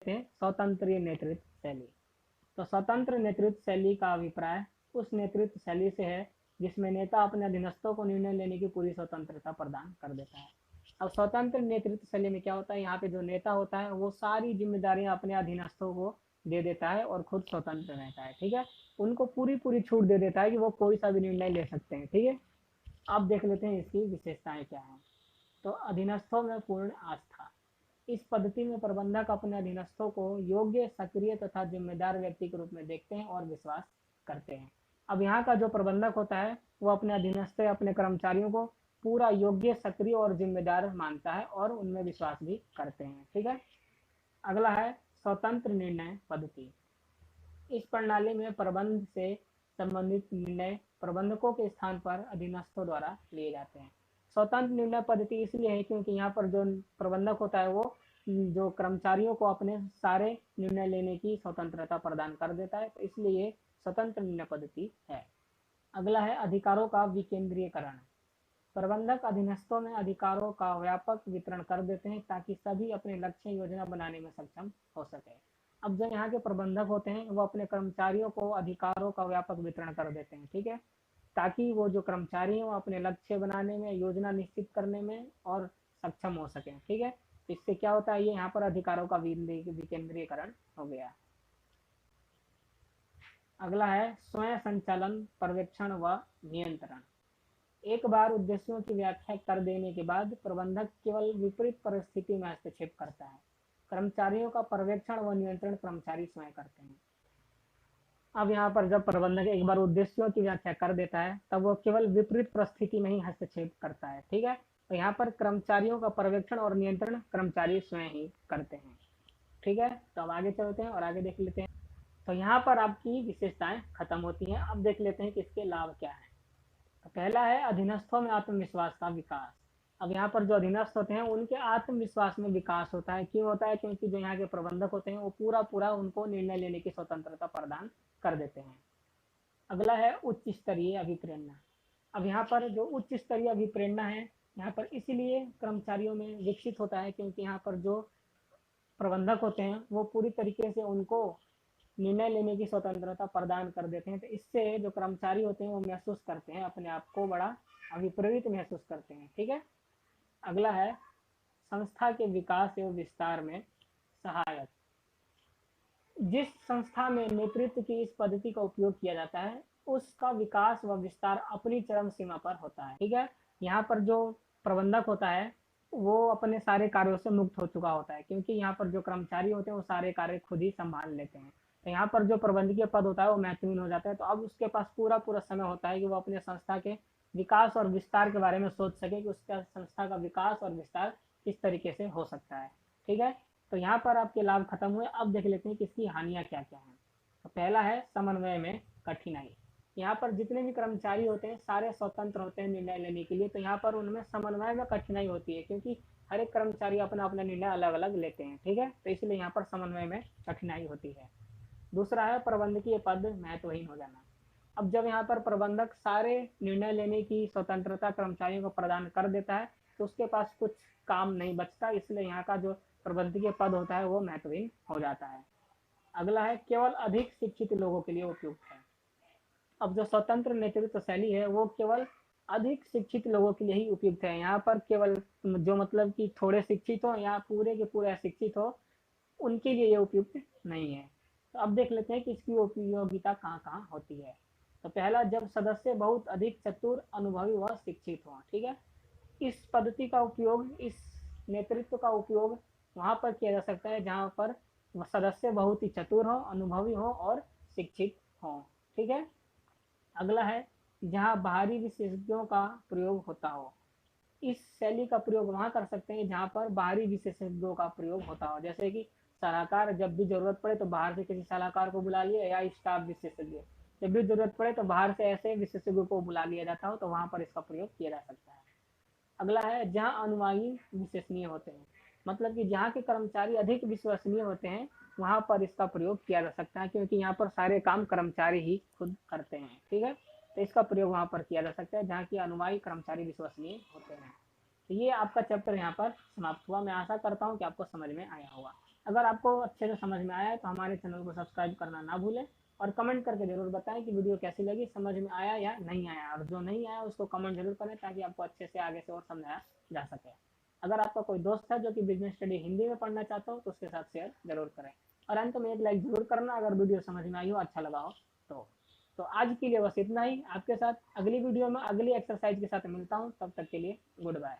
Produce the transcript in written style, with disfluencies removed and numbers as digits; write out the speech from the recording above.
लेते हैं स्वतंत्र नेतृत्व शैली। तो स्वतंत्र नेतृत्व शैली का अभिप्राय उस नेतृत्व शैली से है जिसमें नेता अपने अधीनस्थों को निर्णय लेने की पूरी स्वतंत्रता प्रदान कर देता है। अब स्वतंत्र नेतृत्व शैली में क्या होता है, यहाँ पे जो नेता होता है वो सारी जिम्मेदारियां अपने अधीनस्थों को दे देता है और खुद स्वतंत्र रहता है। ठीक है, उनको पूरी पूरी छूट दे देता है कि वो कोई सा भी निर्णय ले सकते हैं। ठीक है, अब देख लेते हैं इसकी विशेषताएं क्या हैं। तो अधीनस्थों में पूर्ण आस्था। इस पद्धति में प्रबंधक अपने अधीनस्थों को योग्य, सक्रिय तथा जिम्मेदार व्यक्ति के रूप में देखते हैं और विश्वास करते हैं। अब यहाँ का जो प्रबंधक होता है वो अपने अधीनस्थ अपने कर्मचारियों को पूरा योग्य, सक्रिय और जिम्मेदार मानता है और उनमें विश्वास भी करते हैं। ठीक है, अगला है स्वतंत्र निर्णय पद्धति। इस प्रणाली में प्रबंध से संबंधित निर्णय प्रबंधकों के स्थान पर अधीनस्थों द्वारा लिए जाते हैं। स्वतंत्र निर्णय पद्धति इसलिए है क्योंकि यहाँ पर जो प्रबंधक होता है वो जो कर्मचारियों को अपने सारे निर्णय लेने की स्वतंत्रता प्रदान कर देता है, तो इसलिए स्वतंत्र निर्णय पद्धति है। अगला है अधिकारों का विकेंद्रीयकरण। प्रबंधक अधीनस्थों में अधिकारों का व्यापक वितरण कर देते हैं ताकि सभी अपने लक्ष्य योजना बनाने में सक्षम हो सके। अब जो यहाँ के प्रबंधक होते हैं वो अपने कर्मचारियों को अधिकारों का व्यापक वितरण कर देते हैं। ठीक है, ताकि वो जो कर्मचारी हैं वो अपने लक्ष्य बनाने में, योजना निश्चित करने में और सक्षम हो सके। ठीक है, इससे क्या होता है, ये यहाँ पर अधिकारों का विकेंद्रीकरण हो गया। अगला है स्वयं संचालन, पर्यवेक्षण व नियंत्रण। एक बार उद्देश्यों की व्याख्या कर देने के बाद प्रबंधक केवल विपरीत परिस्थिति में हस्तक्षेप करता है। कर्मचारियों का पर्यवेक्षण व नियंत्रण कर्मचारी स्वयं करते हैं। अब यहाँ पर जब प्रबंधक एक बार उद्देश्यों की व्याख्या कर देता है तब वो केवल विपरीत परिस्थिति में ही हस्तक्षेप करता है। ठीक है, तो यहाँ पर कर्मचारियों का पर्यवेक्षण और नियंत्रण कर्मचारी स्वयं ही करते हैं। ठीक है, तो अब आगे चलते हैं और आगे देख लेते हैं। तो यहाँ पर आपकी विशेषताएं खत्म होती हैं। अब देख लेते हैं कि इसके लाभ क्या है। तो पहला है अधीनस्थों में आत्मविश्वास का विकास। अब यहाँ पर जो अधीनस्थ होते हैं उनके आत्मविश्वास में विकास होता है। क्यों होता है, क्योंकि जो यहाँ के प्रबंधक होते हैं वो पूरा पूरा उनको निर्णय लेने की स्वतंत्रता प्रदान कर देते हैं। अगला है उच्च स्तरीय अभिप्रेरणा। अब यहाँ पर जो उच्च स्तरीय अभिप्रेरणा है यहाँ पर इसलिए कर्मचारियों में विकसित होता है क्योंकि यहाँ पर जो प्रबंधक होते हैं वो पूरी तरीके से उनको निर्णय लेने की स्वतंत्रता प्रदान कर देते हैं। तो इससे जो कर्मचारी होते हैं वो महसूस करते हैं, अपने आप को बड़ा अभिप्रेरित महसूस करते हैं। ठीक है, अगला है संस्था के विकास एवं विस्तार में सहायक। जिस संस्था में नेतृत्व की इस पद्धति का उपयोग किया जाता है उसका विकास व विस्तार अपनी चरम सीमा पर होता है। ठीक है, यहाँ पर जो प्रबंधक होता है वो अपने सारे कार्यों से मुक्त हो चुका होता है क्योंकि यहाँ पर जो कर्मचारी होते हैं वो सारे कार्य खुद ही संभाल लेते हैं। तो यहाँ पर जो प्रबंधकीय पद होता है वो महत्वहीन हो जाता है। तो अब उसके पास पूरा पूरा समय होता है कि वो अपने संस्था के विकास और विस्तार के बारे में सोच सके कि उसका संस्था का विकास और विस्तार किस तरीके से हो सकता है। ठीक है, तो यहाँ पर आपके लाभ खत्म हुए। अब देख लेते हैं कि इसकी हानियां क्या क्या हैं। तो पहला है समन्वय में कठिनाई। यहाँ पर जितने भी कर्मचारी होते हैं सारे स्वतंत्र होते हैं निर्णय लेने के लिए, तो यहाँ पर उनमें समन्वय में कठिनाई होती है क्योंकि हर एक कर्मचारी अपना अपना निर्णय अलग अलग लेते हैं। ठीक है, तो इसलिए यहाँ पर समन्वय में कठिनाई होती है। दूसरा है प्रबंधकीय पद महत्वहीन हो जाना। अब जब यहाँ पर प्रबंधक सारे निर्णय लेने की स्वतंत्रता कर्मचारियों को प्रदान कर देता है तो उसके पास कुछ काम नहीं बचता, इसलिए यहाँ का जो प्रबंधकीय पद होता है वो महत्वहीन हो जाता है। अगला है केवल अधिक शिक्षित लोगों के लिए उपयुक्त है। अब जो स्वतंत्र नेतृत्व शैली है वो केवल अधिक शिक्षित लोगों के लिए ही उपयुक्त है। यहाँ पर केवल जो मतलब कि थोड़े शिक्षित हो या पूरे के पूरे अशिक्षित हो उनके लिए ये उपयुक्त नहीं है। तो अब देख लेते हैं कि इसकी उपयोगिता कहाँ कहाँ होती है। तो पहला, जब सदस्य बहुत अधिक चतुर, अनुभवी व शिक्षित हो। ठीक है, इस पद्धति का उपयोग, इस नेतृत्व का उपयोग वहां पर किया जा सकता है जहां पर सदस्य बहुत ही चतुर हो, अनुभवी हो और शिक्षित हो। ठीक है, अगला है जहां बाहरी विशेषज्ञों का प्रयोग होता हो। इस शैली का प्रयोग वहां कर सकते हैं जहां पर बाहरी विशेषज्ञों का प्रयोग होता हो, जैसे कि सलाहकार, जब भी जरूरत पड़े तो बाहर से किसी सलाहकार को बुला लिया, या स्टाफ विशेषज्ञ जब भी जरूरत पड़े तो बाहर से ऐसे विशेषज्ञों को बुला लिया जाता हो, तो वहां पर इसका प्रयोग किया जा सकता है। अगला है जहां अनुयायी विश्वसनीय होते हैं, मतलब कि जहाँ के कर्मचारी अधिक विश्वसनीय होते हैं वहां पर इसका प्रयोग किया जा सकता है क्योंकि यहाँ पर सारे काम कर्मचारी ही खुद करते हैं। ठीक है, तो इसका प्रयोग वहां पर किया जा सकता है जहाँ की अनुयायी कर्मचारी विश्वसनीय होते हैं। तो ये आपका चैप्टर यहाँ पर समाप्त हुआ। मैं आशा करता हूँ कि आपको समझ में आया होगा। अगर आपको अच्छे से समझ में आया है तो हमारे चैनल को सब्सक्राइब करना ना भूलें और कमेंट करके ज़रूर बताएं कि वीडियो कैसी लगी, समझ में आया या नहीं आया, और जो नहीं आया उसको कमेंट जरूर करें ताकि आपको अच्छे से आगे से और समझाया जा सके। अगर आपका कोई दोस्त है जो कि बिजनेस स्टडी हिंदी में पढ़ना चाहता हो तो उसके साथ शेयर जरूर करें। और अंत में एक लाइक जरूर करना अगर वीडियो समझ में आई हो, अच्छा लगा हो तो। तो आज के लिए बस इतना ही। आपके साथ अगली वीडियो में अगली एक्सरसाइज के साथ मिलता हूँ, तब तक के लिए गुड बाय।